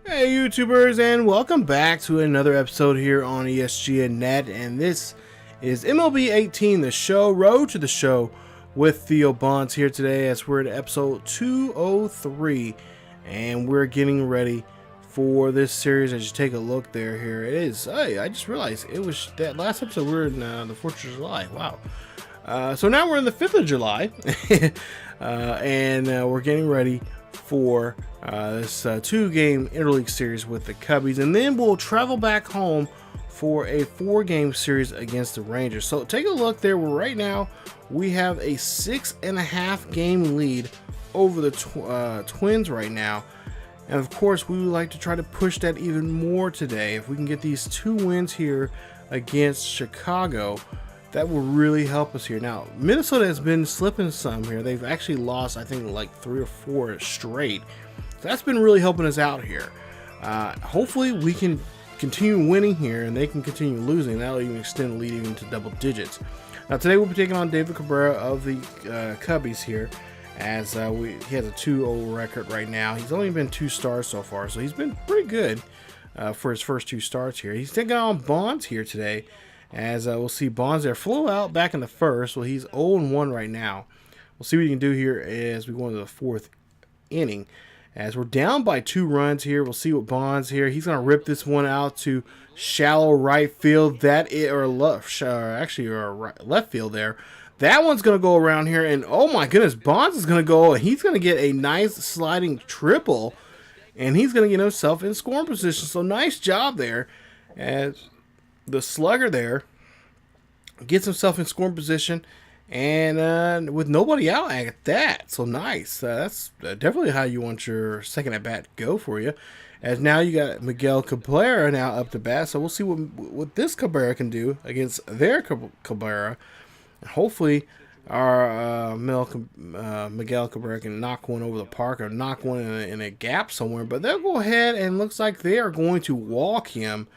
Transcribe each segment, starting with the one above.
Hey YouTubers, and welcome back to another episode here on ESGNet, and this is MLB 18, the show, Road to the Show, with Theo Bonds here today as we're at episode 203, and we're getting ready for this series. As you take a look there, here it is. Hey, I just realized it was that last episode we were in the 4th of July. Wow. So now we're in the 5th of July, and we're getting ready for this 2-game Interleague series with the Cubbies, and then we'll travel back home for a 4-game series against the Rangers. So take a look there. Right now we have a 6.5 game lead over the Twins right now, and of course we would like to try to push that even more today. If we can get these 2 wins here against Chicago, that will really help us here. Now, Minnesota has been slipping some here. They've actually lost, I think, like 3 or 4 straight. So that's been really helping us out here. Hopefully, we can continue winning here, and they can continue losing. That'll even extend the lead even to double digits. Now, today we'll be taking on David Cabrera of the Cubbies here, as he has a 2-0 record right now. He's only been 2 starts so far, so he's been pretty good for his first 2 starts here. He's taking on Bonds here today, as we'll see Bonds there flew out back in the first. Well, he's 0-1 right now. We'll see what he can do here as we go into the 4th inning. As we're down by 2 runs here, we'll see what Bonds here. He's going to rip this one out to shallow right field. That is, or left field there. That one's going to go around here, and oh my goodness, Bonds is going to go. He's going to get a nice sliding triple, and he's going to get himself in scoring position. So nice job there, as the slugger there gets himself in scoring position, and with nobody out at that. So nice. That's definitely how you want your second at bat to go for you. As now you got Miguel Cabrera now up to bat. So we'll see what this Cabrera can do against their Cabrera. Hopefully our Miguel Cabrera can knock one over the park, or knock one in a gap somewhere. But they'll go ahead, and looks like they are going to walk him.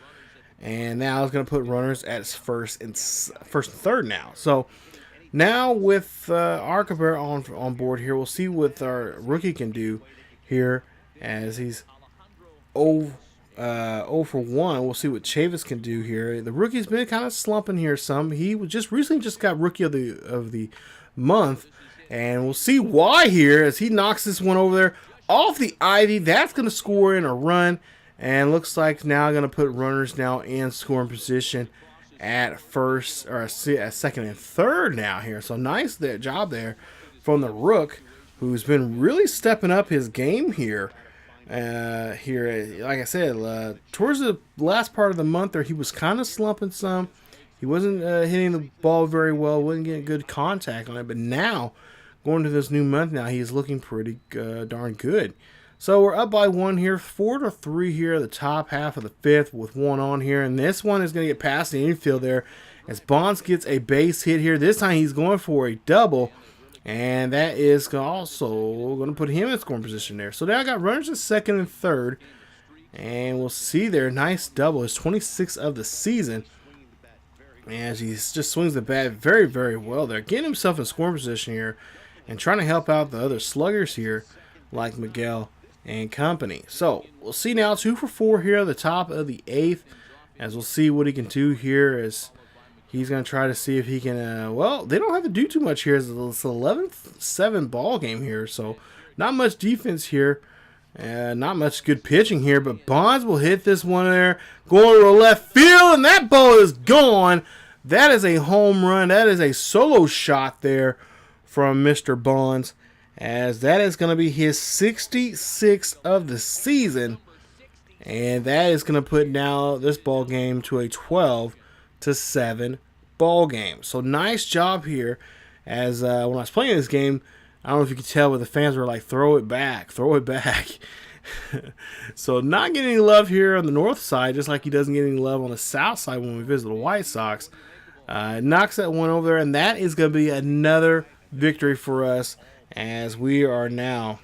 And now it's going to put runners at first and third now. So now with our Cabrera on board here, we'll see what our rookie can do here, as he's 0 for 1. We'll see what Chavis can do here. The rookie's been kind of slumping here some. He recently got rookie of the month, and we'll see why here as he knocks this one over there off the ivy. That's going to score in a run. And looks like now going to put runners now in scoring position at first, or at second and third now here. So nice job there from the Rook, who's been really stepping up his game here. Like I said, towards the last part of the month there, he was kind of slumping some. He wasn't hitting the ball very well, wasn't getting good contact on it. But now, going to this new month now, he's looking pretty darn good. So we're up by 1 here, 4-3 here, the top half of the 5th with 1 on here. And this one is going to get past the infield there as Bonds gets a base hit here. This time he's going for a double, and that is also going to put him in scoring position there. So now I got runners at second and third, and we'll see there, nice double. His 26th of the season, as he just swings the bat very, very well there. Getting himself in scoring position here and trying to help out the other sluggers here like Miguel and company. So we'll see now 2 for 4 here at the top of the 8th, as we'll see what he can do here, as he's going to try to see if he can well, they don't have to do too much here. It's an 11-7 ball game here, so not much defense here, not much good pitching here, but Bonds will hit this one there going to the left field, and that ball is gone. That is a home run. That is a solo shot there from Mr. Bonds, as that is going to be his 66th of the season, and that is going to put now this ball game to a 12-7 ball game. So nice job here, as when I was playing this game, I don't know if you could tell, but the fans were like, throw it back, throw it back. So not getting any love here on the north side, just like he doesn't get any love on the south side when we visit the White Sox. Knocks that one over there, and that is going to be another victory for us, as we are now,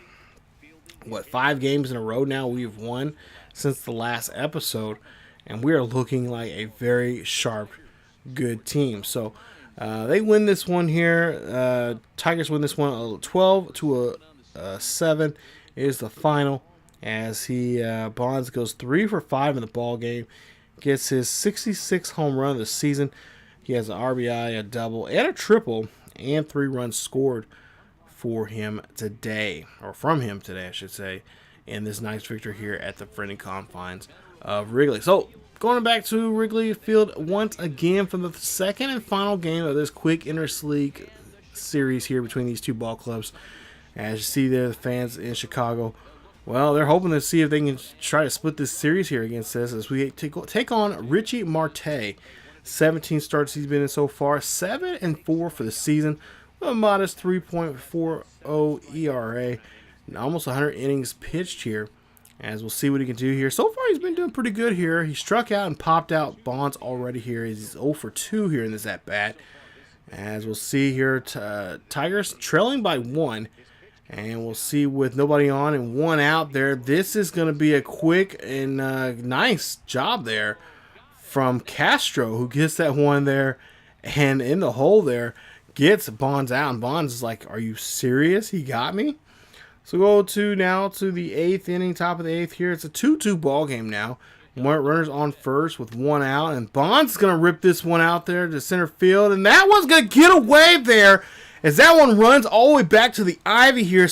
5 games in a row now we've won since the last episode, and we are looking like a very sharp, good team. So they win this one here. Tigers win this one 12-7 is the final. as he Bonds goes 3 for 5 in the ball game, gets his 66th home run of the season. He has an RBI, a double, and a triple, and 3 runs scored for him today, or from him today, I should say, in this nice victory here at the friendly confines of Wrigley. So, going back to Wrigley Field once again for the second and final game of this quick Interleague series here between these two ball clubs. As you see there, the fans in Chicago, well, they're hoping to see if they can try to split this series here against us as we take on Richie Marte. 17 starts he's been in so far, 7-4 for the season, with a modest 3.40 ERA, and almost 100 innings pitched here. As we'll see what he can do here. So far, he's been doing pretty good here. He struck out and popped out Bonds already here. He's 0 for 2 here in this at-bat. As we'll see here, Tigers trailing by 1. And we'll see with nobody on and 1 out there. This is going to be a quick and nice job there from Castro, who gets that one there. And in the hole there, gets Bonds out. And Bonds is like, are you serious? He got me? So go to now to the 8th inning, top of the 8th here. It's a 2-2 ball game now. Runners on first with 1 out. And Bonds is going to rip this one out there to center field. And that one's going to get away there as that one runs all the way back to the ivy here.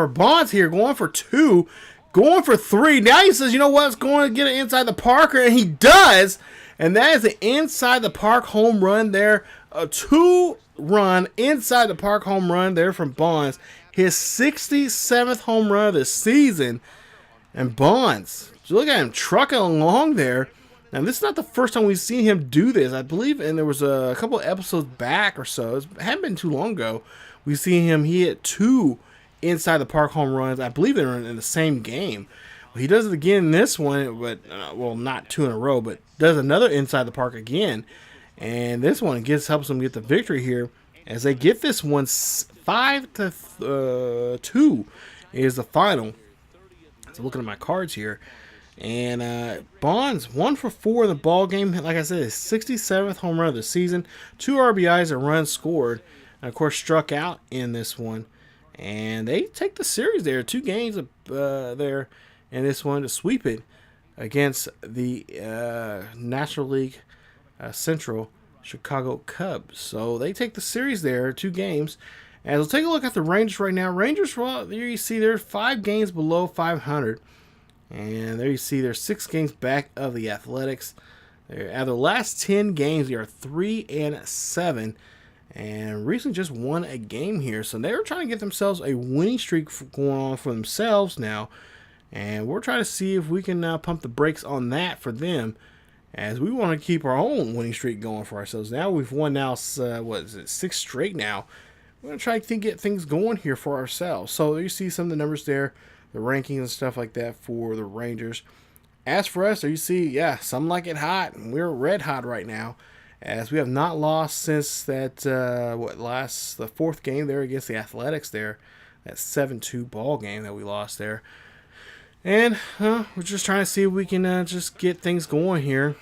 Bonds here going for 2, going for 3. Now he says, you know what, it's going to get it inside the Parker. And he does. And that is an inside the park home run there. A 2-run inside the park home run there from Bonds. His 67th home run of the season. And Bonds, look at him trucking along there. Now, this is not the first time we've seen him do this. I believe, and there was a couple of episodes back or so. It hadn't been too long ago. We've seen him hit 2 inside the park home runs. I believe they were in the same game. Well, he does it again in this one, but, well, not 2 in a row, but does another inside the park again. And this one helps him get the victory here as they get this one 5-2 is the final. So looking at my cards here. And Bonds 1 for 4 in the ball game. Like I said, his 67th home run of the season. 2 RBIs and runs scored. And of course, struck out in this one. And they take the series there. 2 games there in this one to sweep it against the National League Central Chicago Cubs. So they take the series there, 2 games. And we'll take a look at the Rangers right now. Rangers, well, there you see they're 5 games below 500. And there you see they're 6 games back of the Athletics. Out of the last 10 games, they are 3-7. And recently just won a game here. So they're trying to get themselves a winning streak going on for themselves now. And we're trying to see if we can pump the brakes on that for them, as we want to keep our own winning streak going for ourselves. Now we've won 6 straight now. We're going to try to get things going here for ourselves. So you see some of the numbers there, the rankings and stuff like that for the Rangers. As for us, there you see, some like it hot. We're red hot right now, as we have not lost since that, the 4th game there against the Athletics there, that 7-2 ball game that we lost there. And we're just trying to see if we can just get things going here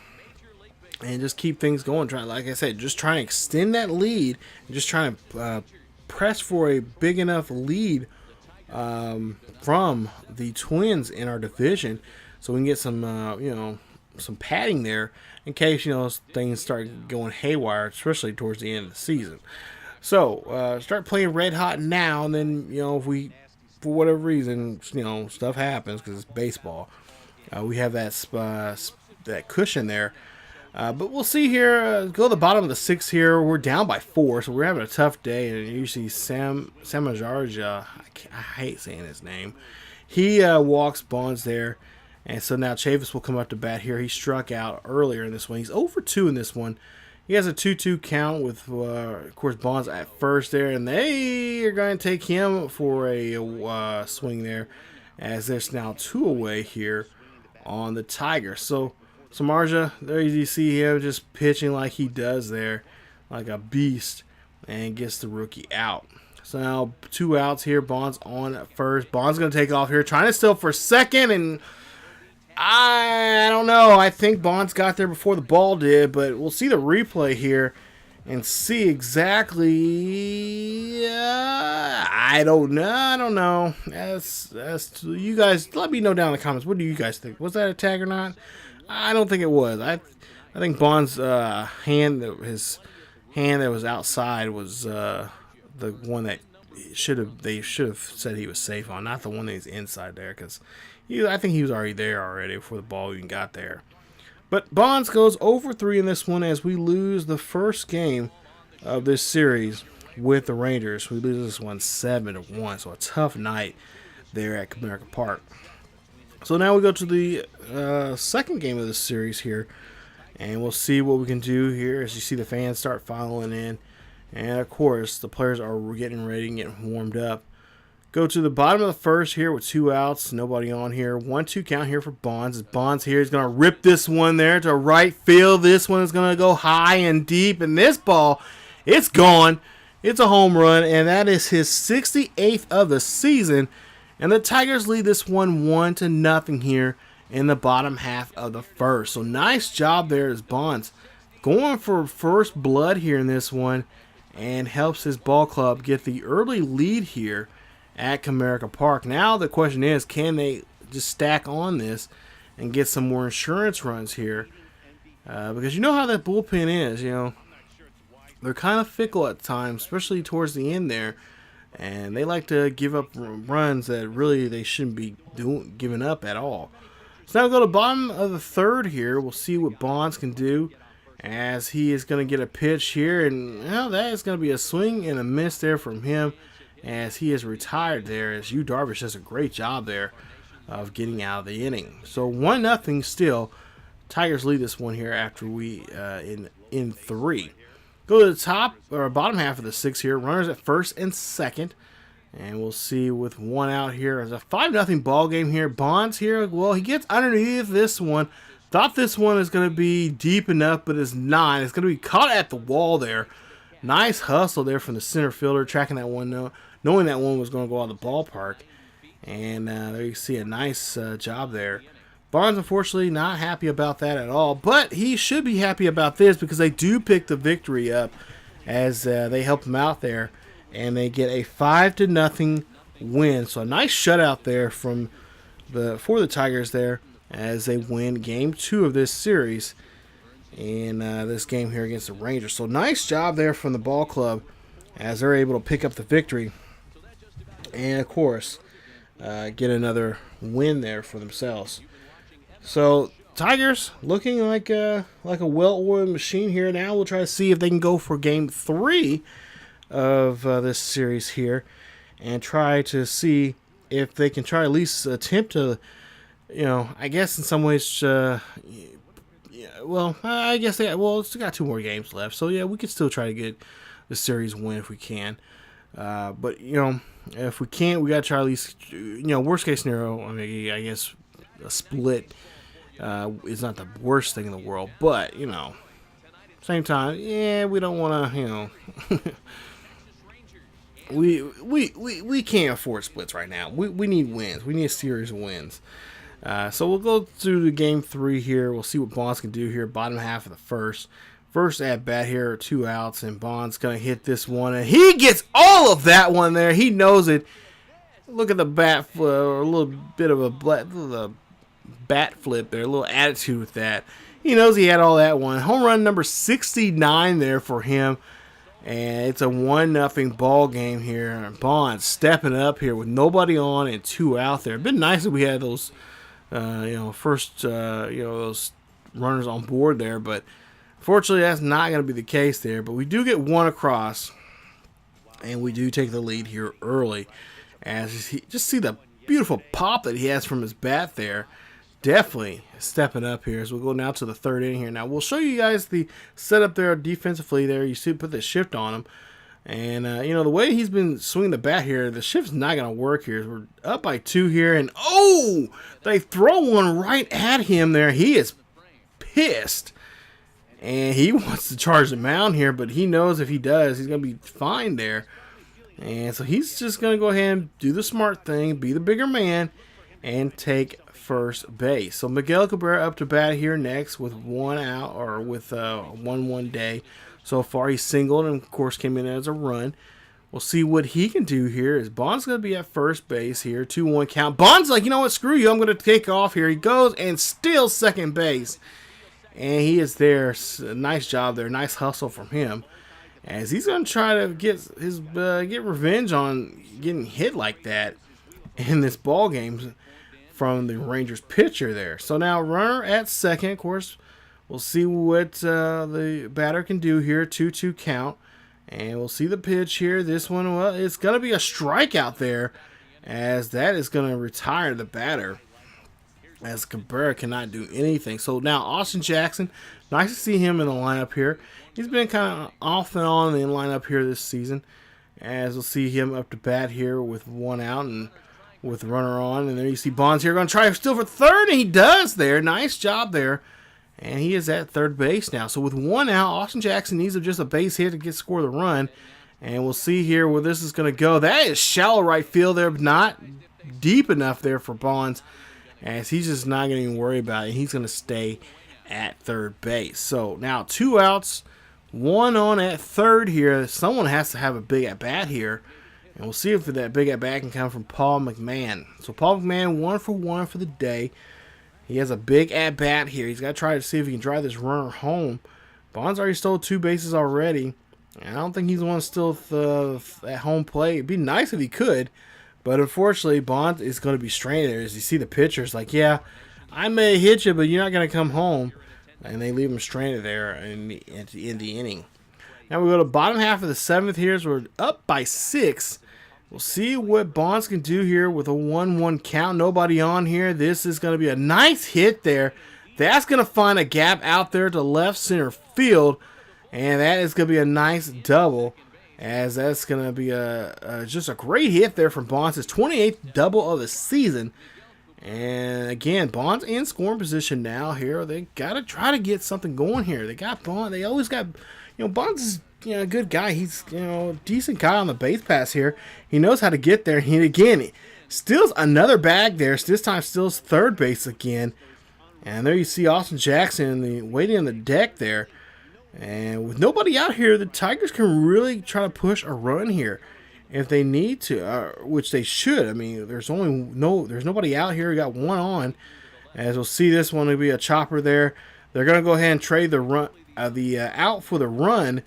and just keep things going. Like I said, just trying to extend that lead and just trying to press for a big enough lead from the Twins in our division, so we can get some some padding there in case things start going haywire, especially towards the end of the season. So start playing red hot now, and then if we, for whatever reason, stuff happens because it's baseball, we have that cushion there. But we'll see here. Go to the bottom of the 6th here. We're down by 4, so we're having a tough day. And you see Samajarja, I hate saying his name. He walks Bonds there. And so now Chavis will come up to bat here. He struck out earlier in this one. He's 0 for 2 in this one. He has a 2-2 count with, of course, Bonds at first there. And they are going to take him for a swing there, as there's now 2 away here on the Tigers. So Samardzija, there you see him just pitching like he does there, like a beast, and gets the rookie out. So now 2 outs here. Bonds on first. Bonds going to take off here, trying to steal for second, and I don't know. I think Bonds got there before the ball did, but we'll see the replay here. and see exactly. I don't know. As you guys, let me know down in the comments. What do you guys think? Was that a tag or not? I don't think it was. I think Bond's his hand that was outside was the one that they should have said he was safe on, not the one that's inside there, because I think he was already there before the ball even got there. But Bonds goes over 3 in this one as we lose the first game of this series with the Rangers. We lose this one 7-1, so a tough night there at Comerica Park. So now we go to the second game of this series here, and we'll see what we can do here as you see the fans start filing in. And of course, the players are getting ready and getting warmed up. Go to the bottom of the first here with 2 outs, nobody on here. 1-2 count here for Bonds. Bonds here is going to rip this one there to right field. This one is going to go high and deep, and this ball, it's gone. It's a home run, and that is his 68th of the season. And the Tigers lead this one 1-0 here in the bottom half of the first. So nice job there as Bonds going for first blood here in this one, and helps his ball club get the early lead here at Comerica Park. Now the question is, can they just stack on this and get some more insurance runs here? Because you know how that bullpen is, they're kind of fickle at times, especially towards the end there, and they like to give up runs that really they shouldn't be giving up at all. So now we go to the bottom of the third here. We'll see what Bonds can do as he is going to get a pitch here, and that is going to be a swing and a miss there from him, as he is retired there, as Yu Darvish does a great job there of getting out of the inning. So 1-0 still. Tigers lead this one here after we in 3. Go to the top or bottom half of the 6 here. Runners at first and second. And we'll see with 1 out here. It's a 5-0 ball game here. Bonds here, well, he gets underneath this one. Thought this one is going to be deep enough, but it's not. It's going to be caught at the wall there. Nice hustle there from the center fielder, tracking that one, knowing that one was going to go out of the ballpark. And there you see a nice job there. Bonds, unfortunately, not happy about that at all. But he should be happy about this, because they do pick the victory up as they help him out there. And they get a 5-0 win. So a nice shutout there for the Tigers there, as they win Game 2 of this series in this game here against the Rangers. So nice job there from the ball club as they're able to pick up the victory. And, of course, get another win there for themselves. So Tigers looking like a well-oiled machine here now. We'll try to see if they can go for Game 3 of this series here and try to see if they can try at least attempt to, I guess in some ways, I guess it's got 2 more games left. So, yeah, we could still try to get the series win if we can. But, if we can't, we got to try at least, worst case scenario, I guess a split is not the worst thing in the world. But, same time, we don't want to, we can't afford splits right now. We need wins. We need a series of wins. So we'll go through the Game 3 here. We'll see what Bonds can do here. Bottom half of the first. First at bat here, 2 outs, and Bonds going to hit this one. And he gets all of that one there. He knows it. Look at the bat flip, or a little bit of a bat flip there. A little attitude with that. He knows he had all that one. Home run number 69 there for him. And it's a 1-0 ball game here. Bonds stepping up here with nobody on and 2 out there. It'd been nice if we had those, those runners on board there. But fortunately, that's not going to be the case there. But we do get 1 across, and we do take the lead here early. As he just see the beautiful pop that he has from his bat there. Definitely stepping up here as we'll go now to the 3rd inning here. Now, we'll show you guys the setup there defensively there. You see, put the shift on him. And, the way he's been swinging the bat here, the shift's not going to work here. We're up by 2 here. And, they throw one right at him there. He is pissed. And he wants to charge the mound here, but he knows if he does, he's going to be fine there. And so he's just going to go ahead and do the smart thing, be the bigger man, and take first base. So Miguel Cabrera up to bat here next with 1 out, or with 1-1 day. so far. He singled and, of course, came in as a run. We'll see what he can do here. Is Bond's going to be at first base here. 2-1 count. Bond's like, you know what? Screw you. I'm going to take off here. He goes and steals second base. And he is there. Nice job there. Nice hustle from him. As he's going to try to get revenge on getting hit like that in this ball game from the Rangers pitcher there. So now runner at second, of course. We'll see what the batter can do here. 2-2 count. And we'll see the pitch here. This one, well, it's going to be a strikeout there, as that is going to retire the batter, as Cabrera cannot do anything. So now Austin Jackson, nice to see him in the lineup here. He's been kind of off and on in the lineup here this season, as we'll see him up to bat here with one out and with runner on. And there you see Bonds here going to try still for third, and he does there. Nice job there. And he is at third base now. So with one out, Austin Jackson needs just a base hit to score the run. And we'll see here where this is going to go. That is shallow right field there, but not deep enough there for Bonds, as he's just not going to even worry about it. He's going to stay at third base. So now 2 outs, 1 on at third here. Someone has to have a big at-bat here. And we'll see if that big at-bat can come from Paul McMahon. So Paul McMahon, 1 for 1 for the day. He has a big at-bat here. He's got to try to see if he can drive this runner home. Bonds already stole 2 bases already. And I don't think he's the one still at home plate. It'd be nice if he could. But unfortunately, Bonds is going to be stranded there. As you see the pitcher's like, yeah, I may hit you, but you're not going to come home. And they leave him stranded there in the inning. Now we go to the bottom half of the 7th here. So we're up by 6. We'll see what Bonds can do here with a 1-1 count. Nobody on here. This is going to be a nice hit there. That's going to find a gap out there to left center field. And that is going to be a nice double, as that's going to be just a great hit there from Bonds. His 28th double of the season. And again, Bonds in scoring position now here. They got to try to get something going here. They got Bonds. They always got, Bonds is a good guy. He's, a decent guy on the base pass here. He knows how to get there. And again, steals another bag there. This time steals third base again. And there you see Austin Jackson waiting on the deck there. And with nobody out here, the Tigers can really try to push a run here if they need to, which they should. I mean, there's nobody out here. We got one on. As we'll see, this one will be a chopper there. They're going to go ahead and trade the run, out for the run.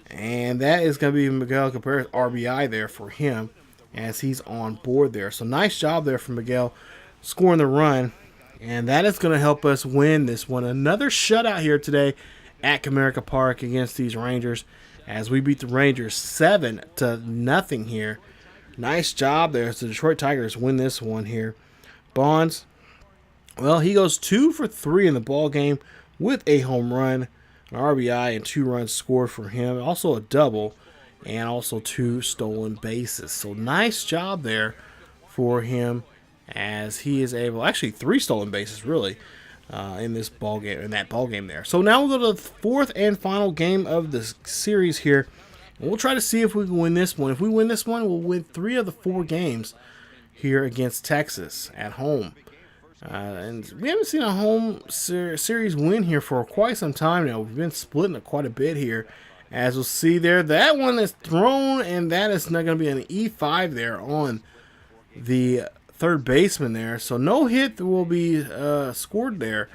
And that is going to be Miguel Cabrera's RBI there for him, as he's on board there. So nice job there from Miguel scoring the run. And that is going to help us win this one. Another shutout here today at Comerica Park against these Rangers, as we beat the Rangers 7-0 here. Nice job there. So the Detroit Tigers win this one here. Bonds, well, he goes 2 for 3 in the ball game with a home run, an RBI, and 2 runs scored for him. Also a double, and also 2 stolen bases. So nice job there for him, as he is able, actually 3 stolen bases really, in this ball game, in that ball game there. So now we'll go to the 4th and final game of the series here, and we'll try to see if we can win this one. If we win this one, we'll win 3 of the 4 games here against Texas at home. And we haven't seen a home series win here for quite some time now. We've been splitting it quite a bit here. As we'll see there, that one is thrown, and that is not going to be an E5 there on the third baseman there. So no hit will be scored there,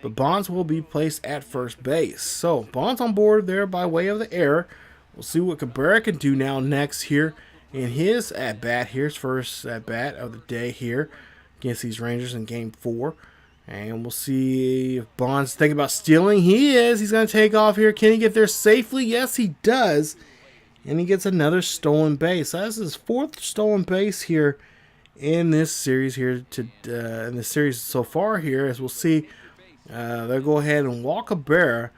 but Bonds will be placed at first base. So Bonds on board there by way of the error. We'll see what Cabrera can do now next here in his at-bat. Here's first at-bat of the day here against these Rangers in Game 4. And we'll see if Bonds thinking about stealing. He is. He's going to take off here. Can he get there safely? Yes, he does. And he gets another stolen base. So that's his 4th stolen base here in this series here. In this series so far here, as we'll see, they'll go ahead and walk Cabrera,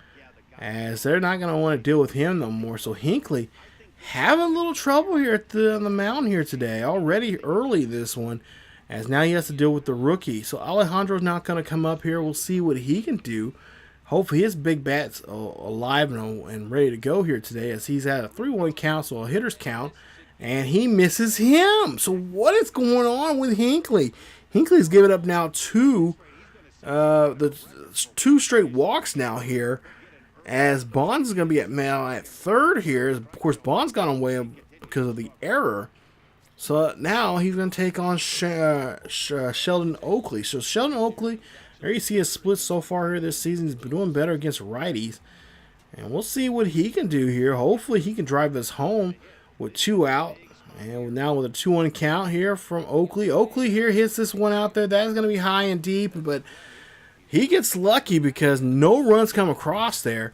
as they're not going to want to deal with him no more. So Hinckley having a little trouble here on the mound here today. Already early this one, as now he has to deal with the rookie. So Alejandro's not going to come up here. We'll see what he can do. Hopefully his big bat's alive and ready to go here today, as he's at a 3-1 count, so a hitter's count, and he misses him. So what is going on with Hinckley? Hinckley's given up now 2 straight walks now here, as Bonds is going to be at third here. Of course, Bonds got away because of the error. So now he's going to take on Sheldon Oakley. So Sheldon Oakley, there you see his splits so far here this season. He's been doing better against righties. And we'll see what he can do here. Hopefully he can drive this home with 2 out. And now with a 2-1 count here from Oakley. Oakley here hits this one out there. That is going to be high and deep, but he gets lucky because no runs come across there.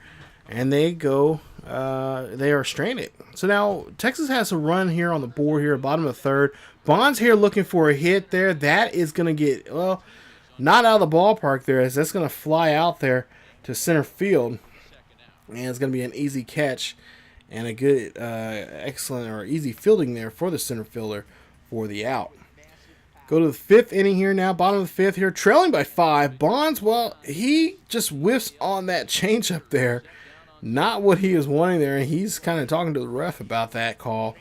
And they go, they are stranded. So now Texas has a run here on the board here, bottom of the third. Bonds here looking for a hit there. That is going to get, well, not out of the ballpark there, as that's going to fly out there to center field. And it's going to be an easy catch and a good, excellent or easy fielding there for the center fielder for the out. Go to the 5th inning here now, bottom of the 5th here, trailing by 5. Bonds, well, he just whiffs on that changeup there. Not what he was wanting there, and he's kind of talking to the ref about that call.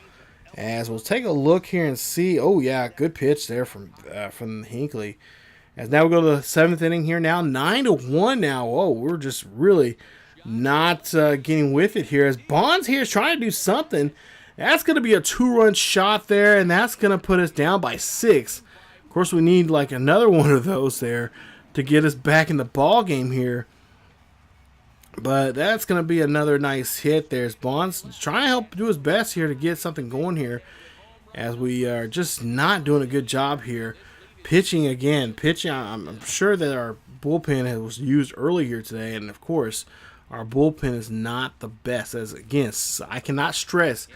As we'll take a look here and see. Oh yeah, good pitch there from Hinckley. As now we go to the 7th inning here now, 9-1 now. Whoa, we're just really not getting with it here. As Bonds here is trying to do something. That's going to be a 2-run shot there, and that's going to put us down by 6. Of course, we need like another one of those there to get us back in the ball game here. But that's going to be another nice hit. There's Bonds trying to help do his best here to get something going here, as we are just not doing a good job here. Pitching again. I'm sure that our bullpen was used early here today, and of course, our bullpen is not the best. As again, I cannot stress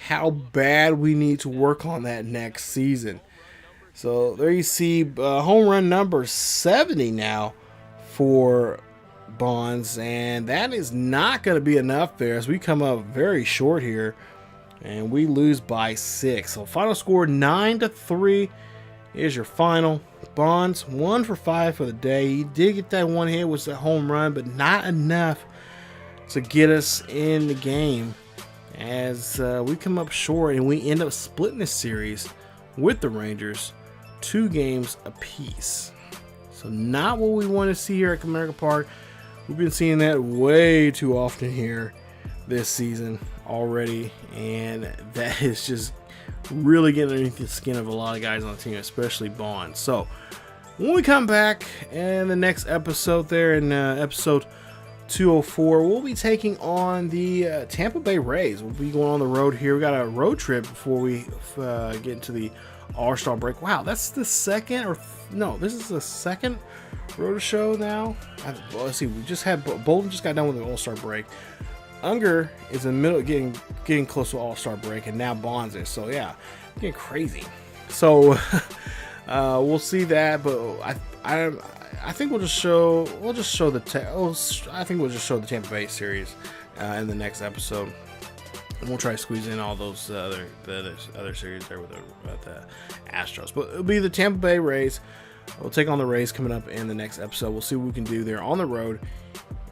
how bad we need to work on that next season. So there you see home run number 70 now for Bonds, and that is not going to be enough there, as we come up very short here and we lose by 6. So final score 9-3 is your final. Bonds 1 for 5 for the day. He did get that one hit, was a home run, but not enough to get us in the game, as we come up short and we end up splitting this series with the Rangers 2 games apiece. So not what we want to see here at Comerica Park. We've been seeing that way too often here this season already, and that is just really getting underneath the skin of a lot of guys on the team, especially Bonds. So when we come back in the next episode there, in episode 204, we'll be taking on the Tampa Bay Rays. We'll be going on the road here. We got a road trip before we get into the All-Star break. Wow, that's the second, or no, this is the second road show now. Well, let's see, we just had Bolden just got done with the All-Star break. Unger is in the middle of getting close to All-Star break, and now Bonds is. So yeah, getting crazy. So we'll see that, but I think we'll just show the Tampa Bay series in the next episode. And we'll try to squeeze in all those other series there with the Astros. But it'll be the Tampa Bay Rays. We'll take on the Rays coming up in the next episode. We'll see what we can do there on the road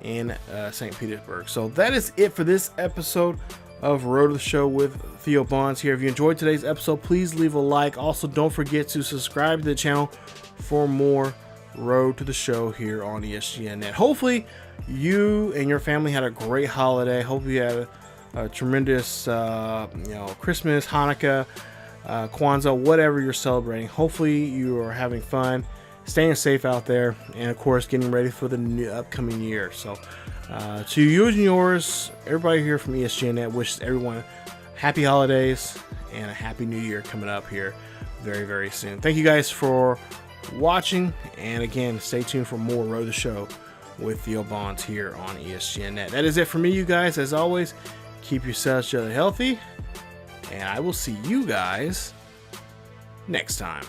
in St. Petersburg. So that is it for this episode of Road to the Show with Theo Bonds here. If you enjoyed today's episode, please leave a like. Also, don't forget to subscribe to the channel for more Road to the Show here on ESGNet. Hopefully, you and your family had a great holiday. Hope you had a tremendous, Christmas, Hanukkah, Kwanzaa, whatever you're celebrating. Hopefully, you are having fun, staying safe out there, and of course, getting ready for the new upcoming year. So, to you and yours, everybody here from ESGNet wishes everyone happy holidays and a happy new year coming up here very, very soon. Thank you guys for watching, and again, stay tuned for more Road to the Show with Theo Bonds here on ESGNet. That is it for me, you guys. As always, keep yourselves healthy, and I will see you guys next time.